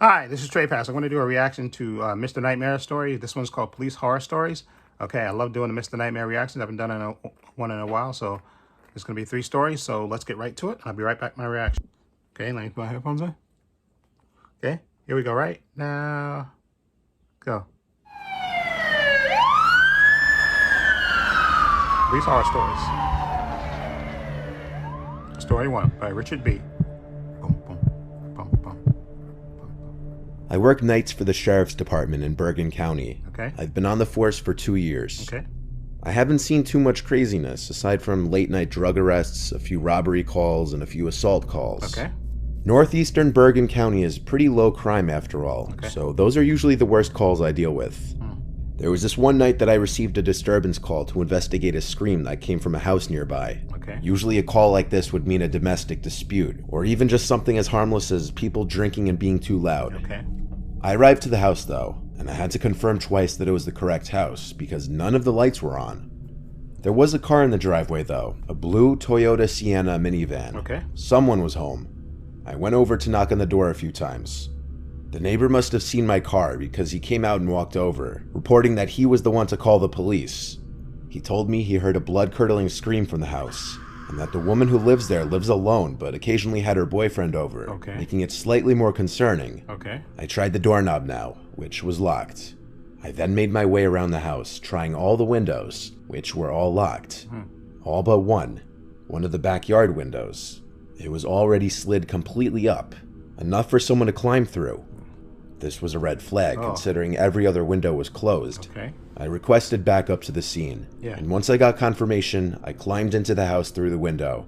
Hi, this is Trey Pass. I'm going to do a reaction to Mr. Nightmare story. This one's called Police Horror Stories. Okay, I love doing the Mr. Nightmare reactions. I haven't done one in a while, so it's going to be 3 stories. So let's get right to it. I'll be right back with my reaction. Okay, let me put my headphones on. Okay, here we go right now. Go. Police Horror Stories. Story 1 by Richard B. Boom, boom, boom, boom. I work nights for the Sheriff's Department in Bergen County. Okay. I've been on the force for 2 years. Okay. I haven't seen too much craziness, aside from late-night drug arrests, a few robbery calls, and a few assault calls. Okay. Northeastern Bergen County is pretty low crime after all, so those are usually the worst calls I deal with. There was this one night that I received a disturbance call to investigate a scream that came from a house nearby. Okay. Usually a call like this would mean a domestic dispute, or even just something as harmless as people drinking and being too loud. Okay. I arrived to the house though, and I had to confirm twice that it was the correct house because none of the lights were on. There was a car in the driveway though, a blue Toyota Sienna minivan. Okay. Someone was home. I went over to knock on the door a few times. The neighbor must have seen my car because he came out and walked over, reporting that he was the one to call the police. He told me he heard a blood-curdling scream from the house, and that the woman who lives there lives alone but occasionally had her boyfriend over, making it slightly more concerning. Okay. I tried the doorknob now, which was locked. I then made my way around the house, trying all the windows, which were all locked. All but one of the backyard windows. It was already slid completely up, enough for someone to climb through. This was a red flag, considering every other window was closed. Okay. I requested backup to the scene, and once I got confirmation, I climbed into the house through the window.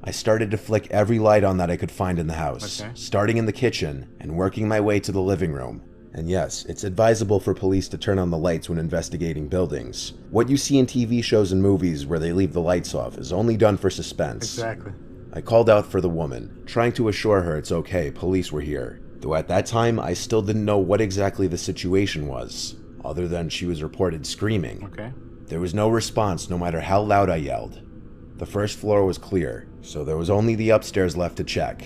I started to flick every light on that I could find in the house, starting in the kitchen and working my way to the living room. And yes, it's advisable for police to turn on the lights when investigating buildings. What you see in TV shows and movies where they leave the lights off is only done for suspense. Exactly. I called out for the woman, trying to assure her it's okay, police were here. Though at that time, I still didn't know what exactly the situation was, other than she was reported screaming. Okay. There was no response no matter how loud I yelled. The first floor was clear, so there was only the upstairs left to check.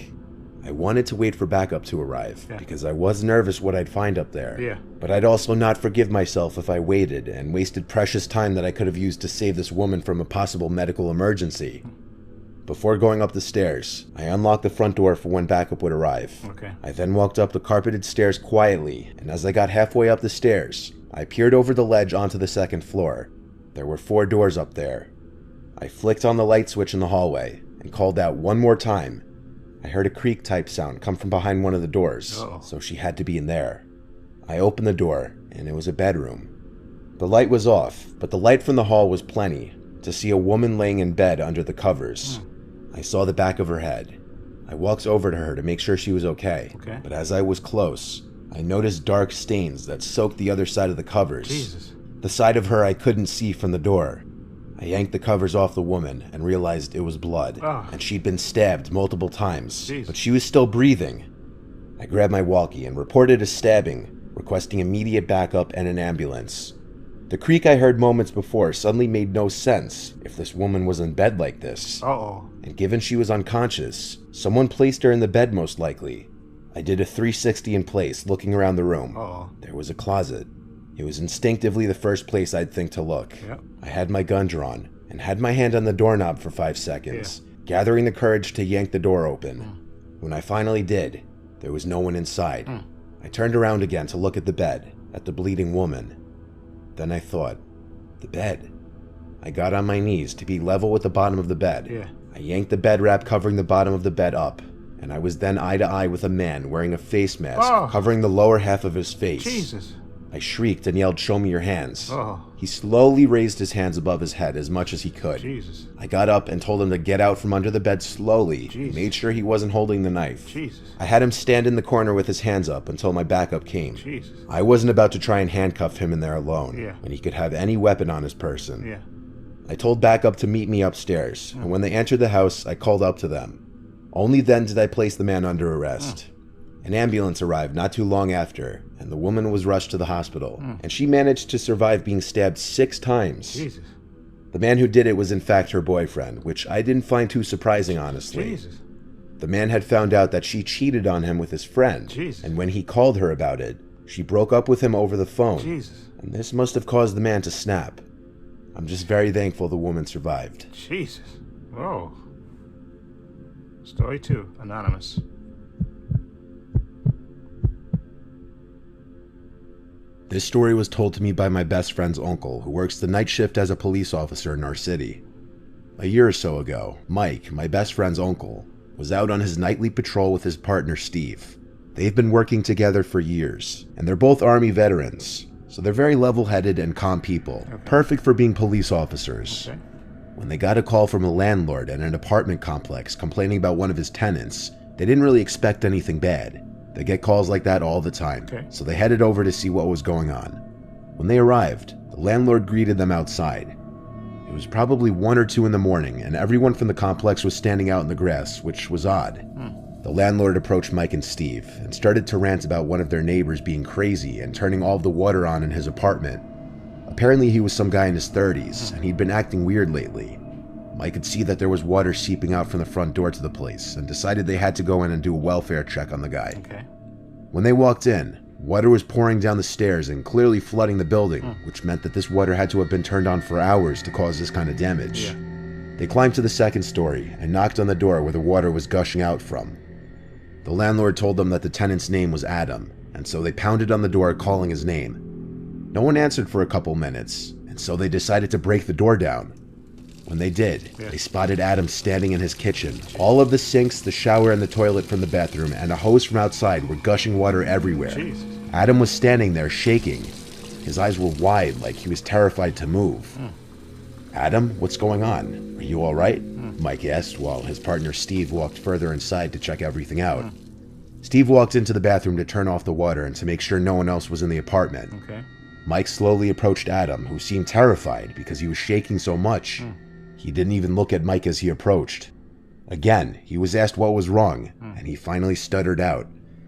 I wanted to wait for backup to arrive, because I was nervous what I'd find up there. But I'd also not forgive myself if I waited and wasted precious time that I could have used to save this woman from a possible medical emergency. Before going up the stairs, I unlocked the front door for when backup would arrive. Okay. I then walked up the carpeted stairs quietly, and as I got halfway up the stairs, I peered over the ledge onto the second floor. There were 4 doors up there. I flicked on the light switch in the hallway and called out one more time. I heard a creak-type sound come from behind one of the doors, so she had to be in there. I opened the door, and it was a bedroom. The light was off, but the light from the hall was plenty to see a woman laying in bed under the covers. I saw the back of her head. I walked over to her to make sure she was okay, but as I was close, I noticed dark stains that soaked the other side of the covers. Jesus. The side of her I couldn't see from the door. I yanked the covers off the woman and realized it was blood, and she'd been stabbed multiple times, but she was still breathing. I grabbed my walkie and reported a stabbing, requesting immediate backup and an ambulance. The creak I heard moments before suddenly made no sense if this woman was in bed like this. And given she was unconscious, someone placed her in the bed most likely. I did a 360 in place, looking around the room. There was a closet. It was instinctively the first place I'd think to look. I had my gun drawn and had my hand on the doorknob for 5 seconds, gathering the courage to yank the door open. When I finally did, there was no one inside. I turned around again to look at the bed, at the bleeding woman. Then I thought, the bed. I got on my knees to be level with the bottom of the bed. I yanked the bed wrap covering the bottom of the bed up, and I was then eye to eye with a man wearing a face mask covering the lower half of his face. Jesus. I shrieked and yelled, "Show me your hands." He slowly raised his hands above his head as much as he could. Jesus. I got up and told him to get out from under the bed slowly, made sure he wasn't holding the knife. I had him stand in the corner with his hands up until my backup came. I wasn't about to try and handcuff him in there alone, when he could have any weapon on his person. I told backup to meet me upstairs, and when they entered the house, I called up to them. Only then did I place the man under arrest. An ambulance arrived not too long after, and the woman was rushed to the hospital, and she managed to survive being stabbed 6 times. Jesus. The man who did it was in fact her boyfriend, which I didn't find too surprising, honestly. Jesus. The man had found out that she cheated on him with his friend, Jesus. and when he called her about it, she broke up with him over the phone. Jesus. And this must have caused the man to snap. I'm just very thankful the woman survived. Jesus. Whoa. Story 2, Anonymous. This story was told to me by my best friend's uncle, who works the night shift as a police officer in our city. A year or so ago, Mike, my best friend's uncle, was out on his nightly patrol with his partner Steve. They've been working together for years, and they're both Army veterans, so they're very level-headed and calm people, perfect for being police officers. Okay. When they got a call from a landlord at an apartment complex complaining about one of his tenants, they didn't really expect anything bad. They get calls like that all the time, so they headed over to see what was going on. When they arrived, the landlord greeted them outside. It was probably 1 or 2 in the morning, and everyone from the complex was standing out in the grass, which was odd. The landlord approached Mike and Steve and started to rant about one of their neighbors being crazy and turning all of the water on in his apartment. Apparently he was some guy in his 30s, and he'd been acting weird lately. Mike could see that there was water seeping out from the front door to the place and decided they had to go in and do a welfare check on the guy. When they walked in, water was pouring down the stairs and clearly flooding the building, which meant that this water had to have been turned on for hours to cause this kind of damage. They climbed to the second story and knocked on the door where the water was gushing out from. The landlord told them that the tenant's name was Adam, and so they pounded on the door calling his name. No one answered for a couple minutes, and so they decided to break the door down. When they did, they spotted Adam standing in his kitchen. All of the sinks, the shower, and the toilet from the bathroom, and a hose from outside were gushing water everywhere. Adam was standing there shaking. His eyes were wide, like he was terrified to move. Adam, what's going on? Are you all right? Mike asked, while his partner Steve walked further inside to check everything out. Steve walked into the bathroom to turn off the water and to make sure no one else was in the apartment. Mike slowly approached Adam, who seemed terrified because he was shaking so much. He didn't even look at Mike as he approached. Again, he was asked what was wrong, and he finally stuttered out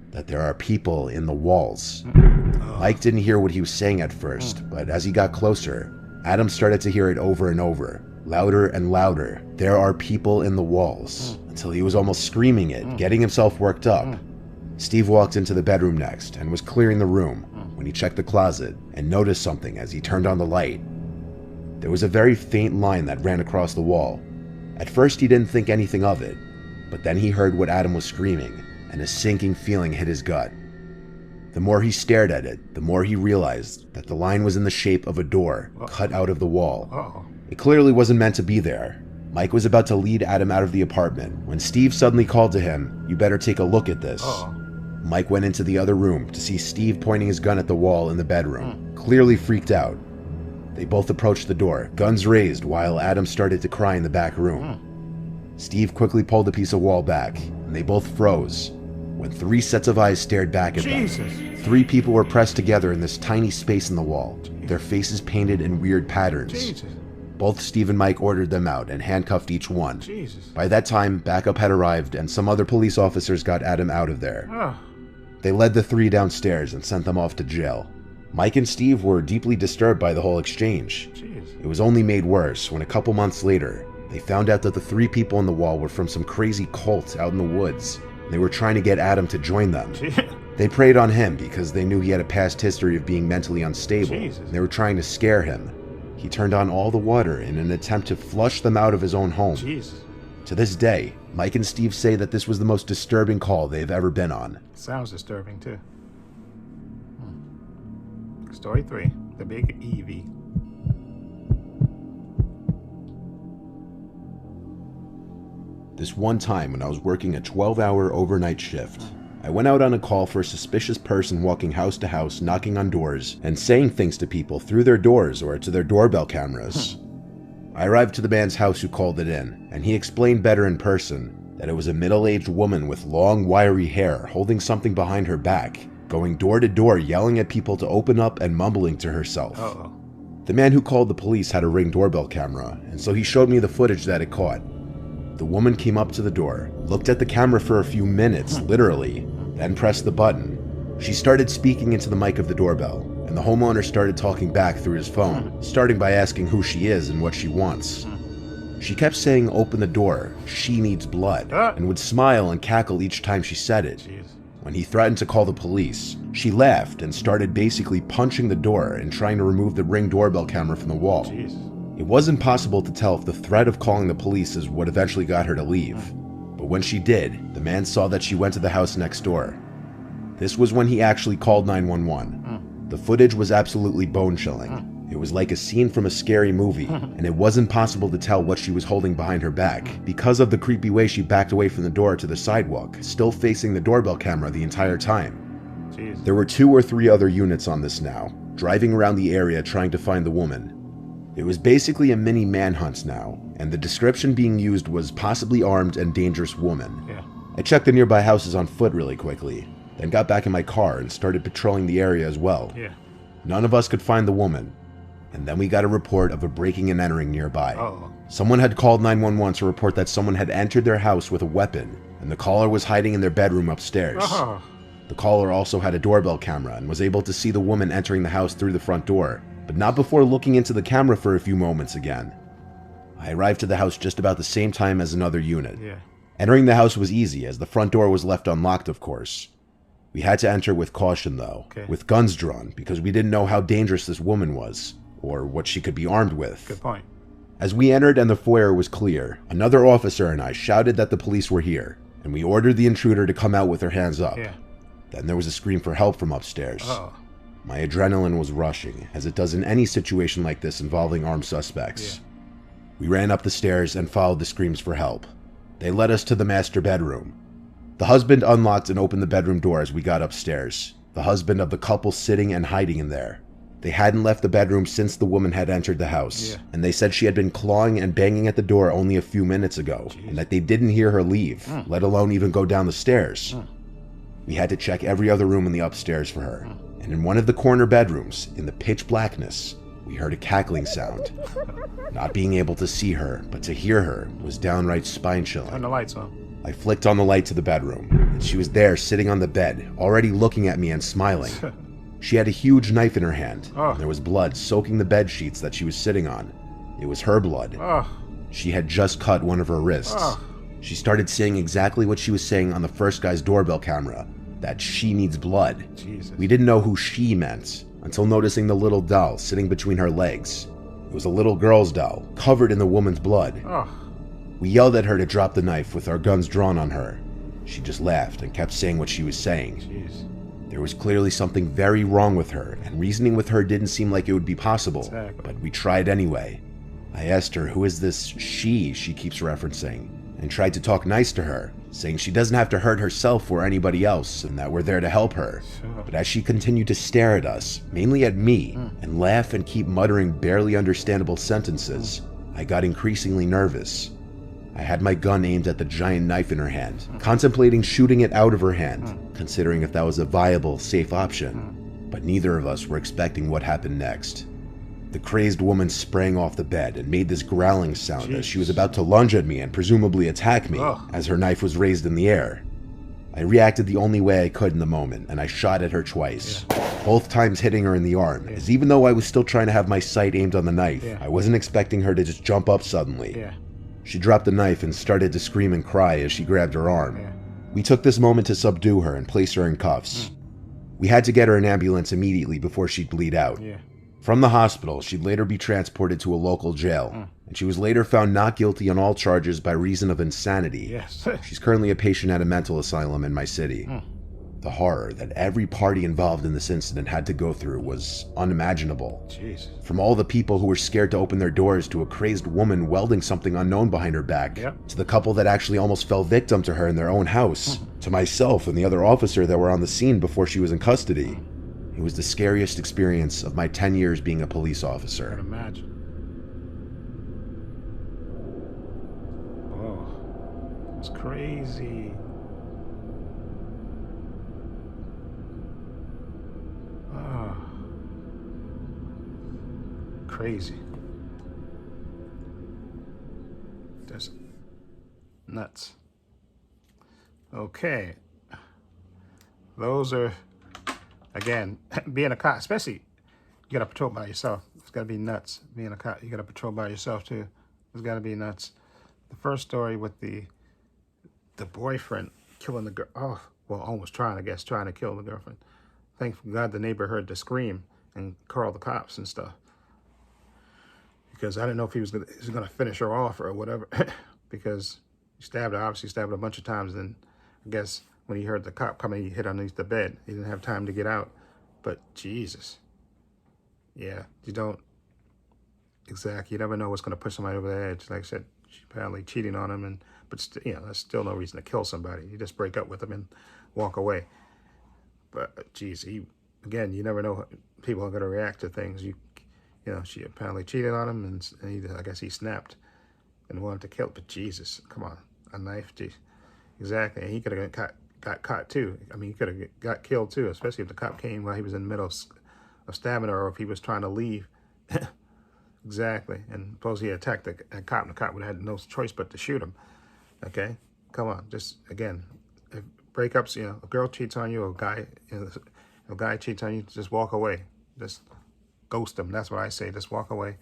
that there are people in the walls. Mike didn't hear what he was saying at first, but as he got closer, Adam started to hear it over and over, louder and louder. There are people in the walls, until he was almost screaming it, getting himself worked up. Steve walked into the bedroom next and was clearing the room when he checked the closet and noticed something as he turned on the light. There was a very faint line that ran across the wall. At first he didn't think anything of it, but then he heard what Adam was screaming, and a sinking feeling hit his gut. The more he stared at it, the more he realized that the line was in the shape of a door cut out of the wall. It clearly wasn't meant to be there. Mike was about to lead Adam out of the apartment when Steve suddenly called to him, "You better take a look at this." Mike went into the other room to see Steve pointing his gun at the wall in the bedroom, clearly freaked out. They both approached the door, guns raised, while Adam started to cry in the back room. Steve quickly pulled a piece of wall back, and they both froze when 3 sets of eyes stared back at them. 3 people were pressed together in this tiny space in the wall, their faces painted in weird patterns. Both Steve and Mike ordered them out and handcuffed each one. By that time, backup had arrived, and some other police officers got Adam out of there. They led the 3 downstairs and sent them off to jail. Mike and Steve were deeply disturbed by the whole exchange. It was only made worse when a couple months later, they found out that the 3 people on the wall were from some crazy cult out in the woods. They were trying to get Adam to join them. They preyed on him because they knew he had a past history of being mentally unstable. They were trying to scare him. He turned on all the water in an attempt to flush them out of his own home. To this day, Mike and Steve say that this was the most disturbing call they've ever been on. Sounds disturbing too. Story 3, the big EV. This one time when I was working a 12-hour overnight shift, I went out on a call for a suspicious person walking house to house, knocking on doors, and saying things to people through their doors or to their doorbell cameras. I arrived to the man's house who called it in, and he explained better in person that it was a middle-aged woman with long, wiry hair holding something behind her back, going door to door yelling at people to open up and mumbling to herself. The man who called the police had a Ring doorbell camera, and so he showed me the footage that it caught. The woman came up to the door, looked at the camera for a few minutes, literally, then pressed the button. She started speaking into the mic of the doorbell, and the homeowner started talking back through his phone, starting by asking who she is and what she wants. She kept saying, "Open the door, she needs blood," and would smile and cackle each time she said it. Jeez. When he threatened to call the police, she laughed and started basically punching the door and trying to remove the Ring doorbell camera from the wall. Jeez. It was impossible to tell if the threat of calling the police is what eventually got her to leave. But when she did, the man saw that she went to the house next door. This was when he actually called 911. The footage was absolutely bone-chilling. It was like a scene from a scary movie, and it wasn't possible to tell what she was holding behind her back because of the creepy way she backed away from the door to the sidewalk, still facing the doorbell camera the entire time. Jeez. There were 2 or 3 other units on this now, driving around the area trying to find the woman. It was basically a mini manhunt now, and the description being used was possibly armed and dangerous woman. Yeah. I checked the nearby houses on foot really quickly, then got back in my car and started patrolling the area as well. Yeah. None of us could find the woman, and then we got a report of a breaking and entering nearby. Uh-oh. Someone had called 911 to report that someone had entered their house with a weapon, and the caller was hiding in their bedroom upstairs. Oh. The caller also had a doorbell camera and was able to see the woman entering the house through the front door, but not before looking into the camera for a few moments again. I arrived to the house just about the same time as another unit. Yeah. Entering the house was easy, as the front door was left unlocked, of course. We had to enter with caution, though, with guns drawn, because we didn't know how dangerous this woman was, or what she could be armed with. Good point. As we entered and the foyer was clear, another officer and I shouted that the police were here, and we ordered the intruder to come out with her hands up. Yeah. Then there was a scream for help from upstairs. Oh. My adrenaline was rushing, as it does in any situation like this involving armed suspects. Yeah. We ran up the stairs and followed the screams for help. They led us to the master bedroom. The husband unlocked and opened the bedroom door as we got upstairs, the husband of the couple sitting and hiding in there. They hadn't left the bedroom since the woman had entered the house, and they said she had been clawing and banging at the door only a few minutes ago, and that they didn't hear her leave, let alone even go down the stairs. We had to check every other room in the upstairs for her, and in one of the corner bedrooms, in the pitch blackness, we heard a cackling sound. Not being able to see her, but to hear her, was downright spine-chilling. Turn the lights on. I flicked on the light to the bedroom, and she was there sitting on the bed, already looking at me and smiling. She had a huge knife in her hand, and there was blood soaking the bed sheets that she was sitting on. It was her blood. She had just cut one of her wrists. She started saying exactly what she was saying on the first guy's doorbell camera, that she needs blood. Jesus. We didn't know who she meant, until noticing the little doll sitting between her legs. It was a little girl's doll, covered in the woman's blood. We yelled at her to drop the knife with our guns drawn on her. She just laughed and kept saying what she was saying. Jeez. There was clearly something very wrong with her, and reasoning with her didn't seem like it would be possible, but we tried anyway. I asked her who is this she keeps referencing, and tried to talk nice to her, saying she doesn't have to hurt herself or anybody else, and that we're there to help her. But as she continued to stare at us, mainly at me, and laugh and keep muttering barely understandable sentences, I got increasingly nervous. I had my gun aimed at the giant knife in her hand, contemplating shooting it out of her hand, considering if that was a viable, safe option. But neither of us were expecting what happened next. The crazed woman sprang off the bed and made this growling sound as she was about to lunge at me and presumably attack me, as her knife was raised in the air. I reacted the only way I could in the moment, and I shot at her twice, both times hitting her in the arm, as even though I was still trying to have my sight aimed on the knife, I wasn't expecting her to just jump up suddenly. She dropped the knife and started to scream and cry as she grabbed her arm. We took this moment to subdue her and place her in cuffs. We had to get her an ambulance immediately before she'd bleed out. From the hospital, she'd later be transported to a local jail, and she was later found not guilty on all charges by reason of insanity. She's currently a patient at a mental asylum in my city. The horror that every party involved in this incident had to go through was unimaginable. Jeez. From all the people who were scared to open their doors, to a crazed woman welding something unknown behind her back, to the couple that actually almost fell victim to her in their own house, to myself and the other officer that were on the scene before she was in custody. It was the scariest experience of my 10 years being a police officer. I can imagine. Oh, it's crazy. Oh, crazy. Just nuts. Okay. Those are, again, being a cop, especially, you gotta patrol by yourself. It's gotta be nuts. Being a cop, you gotta patrol by yourself too. It's got to be nuts. The first story with the boyfriend killing the girl. Oh, well, almost trying to kill the girlfriend. Thank God the neighbor heard the scream and called the cops and stuff. Because I didn't know if he was gonna finish her off or whatever. Because he obviously stabbed her a bunch of times. Then I guess when he heard the cop coming, he hid underneath the bed. He didn't have time to get out. But Jesus, yeah, you don't exactly. You never know what's gonna push somebody over the edge. Like I said, she apparently cheating on him, but that's still no reason to kill somebody. You just break up with them and walk away. But geez, again, you never know how people are gonna react to things. She apparently cheated on him, and I guess he snapped and wanted to kill. But Jesus, come on, a knife, geez. Exactly. And he could have got caught too. I mean, he could have got killed too, especially if the cop came while he was in the middle of stabbing her, or if he was trying to leave. Exactly. And suppose he attacked the cop, and the cop would have had no choice but to shoot him. Okay, come on. Just again, if breakups. A girl cheats on you, or a guy cheats on you, just walk away. Just ghost them. That's what I say. Just walk away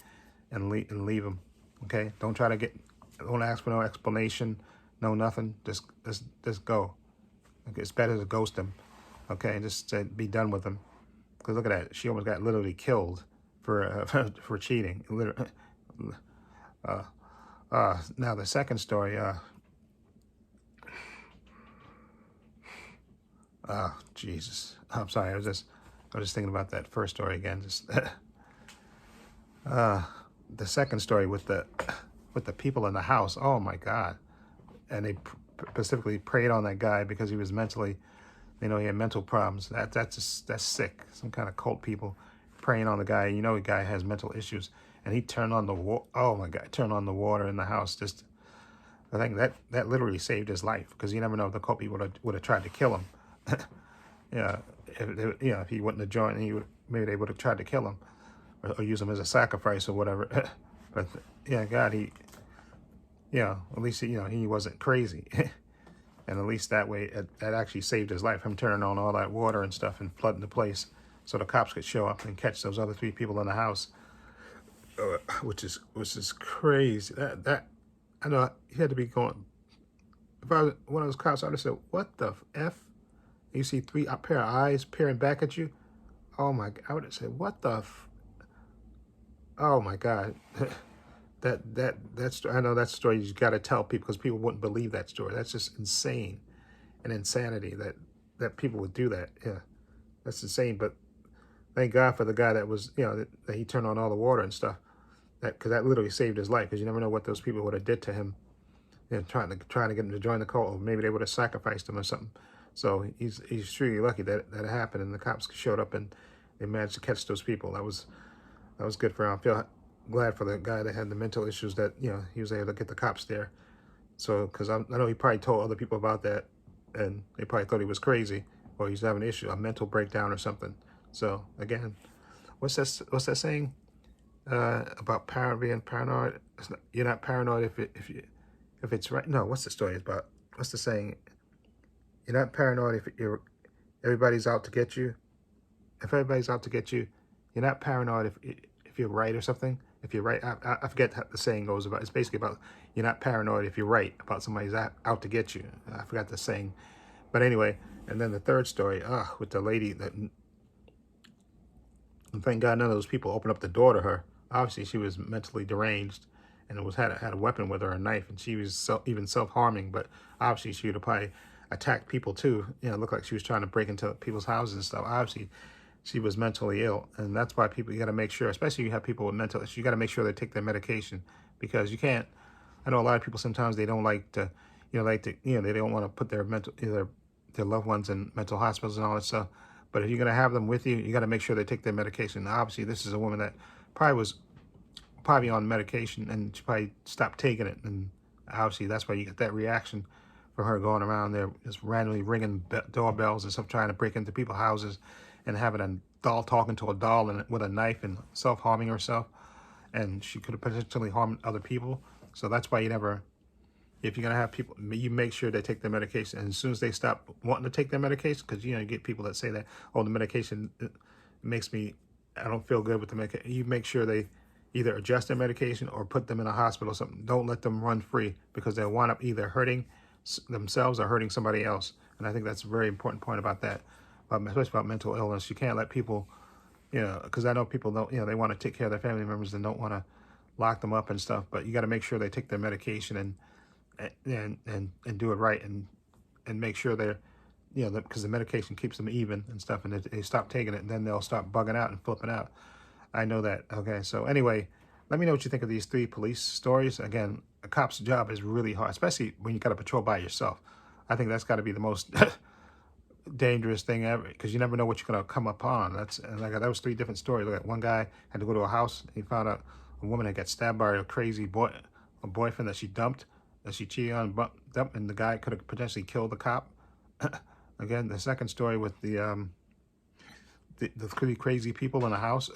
and leave them. Okay? Don't ask for no explanation, no nothing. Just go. Okay? It's better to ghost them. Okay? Just be done with them. Because look at that. She almost got literally killed for cheating. Literally. Now the second story. Jesus. I'm sorry. I was just thinking about that first story again. Just the second story with the people in the house. Oh my God! And they specifically preyed on that guy because he was mentally, he had mental problems. That's sick. Some kind of cult people preying on the guy. The guy has mental issues, and he turned on the oh my God! Turned on the water in the house. Just I think that literally saved his life, because you never know if the cult people would have tried to kill him. Yeah, if he wouldn't have joined, maybe they would have tried to kill him, or use him as a sacrifice or whatever. But yeah, God, at least he wasn't crazy, and at least that way that actually saved his life. Him turning on all that water and stuff and flooding the place, so the cops could show up and catch those other 3 people in the house, which is crazy. That I know he had to be going. If I was one of those cops, I'd have said, "What the f?" You see 3 pair of eyes peering back at you. Oh my God! I would have said, "What the f?" Oh my God! That's I know that story. You got to tell people, because people wouldn't believe that story. That's just insane, and insanity that people would do that. Yeah, that's insane. But thank God for the guy that was that he turned on all the water and stuff. Because that literally saved his life. Because you never know what those people would have did to him. Trying to get him to join the cult, or maybe they would have sacrificed him or something. So he's truly lucky that happened, and the cops showed up and they managed to catch those people. That was good for him. I feel glad for the guy that had the mental issues, that he was able to get the cops there. So because I know he probably told other people about that, and they probably thought he was crazy, or he's having an issue, a mental breakdown or something. So again, what's that saying about being paranoid? You're not paranoid if it's right. No, what's the story about? What's the saying? You're not paranoid if everybody's out to get you. If everybody's out to get you, you're not paranoid if you're right or something. If you're right, I forget how the saying goes about. It's basically about you're not paranoid if you're right about somebody's out to get you. I forgot the saying, but anyway. And then the third story, with the lady that, and thank God none of those people opened up the door to her. Obviously, she was mentally deranged, and had a weapon with her, a knife, and she was even self-harming. But obviously, she would have probably attacked people too. It looked like she was trying to break into people's houses and stuff. Obviously, she was mentally ill, and that's why you got to make sure, especially you have people with mental issues, you got to make sure they take their medication, because you can't. I know a lot of people sometimes they don't like to, they don't want to put their their loved ones in mental hospitals and all that stuff. But if you're gonna have them with you, you got to make sure they take their medication. Now, obviously, this is a woman that was probably on medication, and she probably stopped taking it, and obviously that's why you get that reaction for her going around there just randomly ringing doorbells and stuff, trying to break into people's houses, and having a doll talking to a doll with a knife and self-harming herself, and she could have potentially harmed other people. So that's why if you're gonna have people, you make sure they take their medication, and as soon as they stop wanting to take their medication, because you get people that say that, oh, the medication makes me, I don't feel good with the medication. You make sure they either adjust their medication or put them in a hospital or something. Don't let them run free, because they'll wind up either hurting themselves or hurting somebody else. And I think that's a very important point about that, especially about mental illness. You can't let people, because I know people don't, they want to take care of their family members and don't want to lock them up and stuff. But you got to make sure they take their medication and do it right, and make sure they're, because the medication keeps them even and stuff, and they stop taking it, and then they'll stop bugging out and flipping out. I know that. Okay, so anyway, let me know what you think of these 3 police stories. Again, a cop's job is really hard, especially when you got to patrol by yourself. I think that's got to be the most dangerous thing ever, because you never know what you're going to come upon. That was 3 different stories. Like, one guy had to go to a house. He found out a woman had got stabbed by a crazy boyfriend that she dumped, that she cheated on, and the guy could have potentially killed the cop. Again, the second story with the 3 crazy people in a house.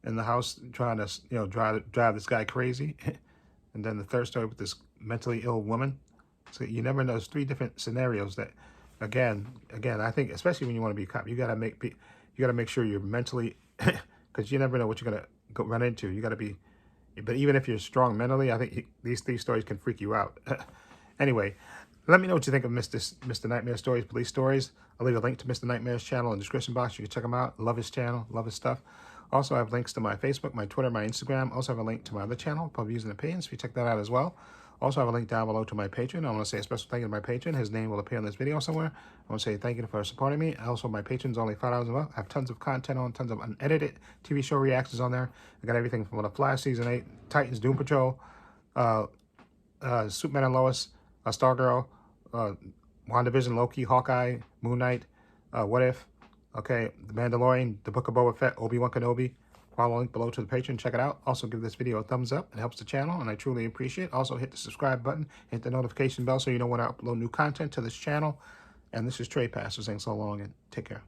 In the house, trying to drive this guy crazy. And then the third story with this mentally ill woman. So you never know. There's 3 different scenarios that, again, I think, especially when you want to be a cop, you gotta make sure you're mentally, because you never know what you're gonna run into. You gotta be, but even if you're strong mentally, I think these 3 stories can freak you out. Anyway, let me know what you think of Mr. Nightmare Stories, police stories. I'll leave a link to Mr. Nightmare's channel in the description box. You can check him out. Love his channel. Love his stuff. Also, I have links to my Facebook, my Twitter, my Instagram. Also have a link to my other channel, Pub Views and Opinions, if you check that out as well. Also have a link down below to my Patreon. I want to say a special thank you to my patron. His name will appear in this video somewhere. I want to say thank you for supporting me. Also, my patron's only $5 a month. I have tons of content on, tons of unedited TV show reactions on there. I got everything from The Flash Season 8, Titans, Doom Patrol, Superman and Lois, Stargirl, WandaVision, Loki, Hawkeye, Moon Knight, What If, okay, The Mandalorian, The Book of Boba Fett, Obi-Wan Kenobi. Follow the link below to the Patreon. Check it out. Also, give this video a thumbs up. It helps the channel, and I truly appreciate it. Also, hit the subscribe button. Hit the notification bell so you know when I upload new content to this channel. And this is Trey Pastor saying so long, and take care.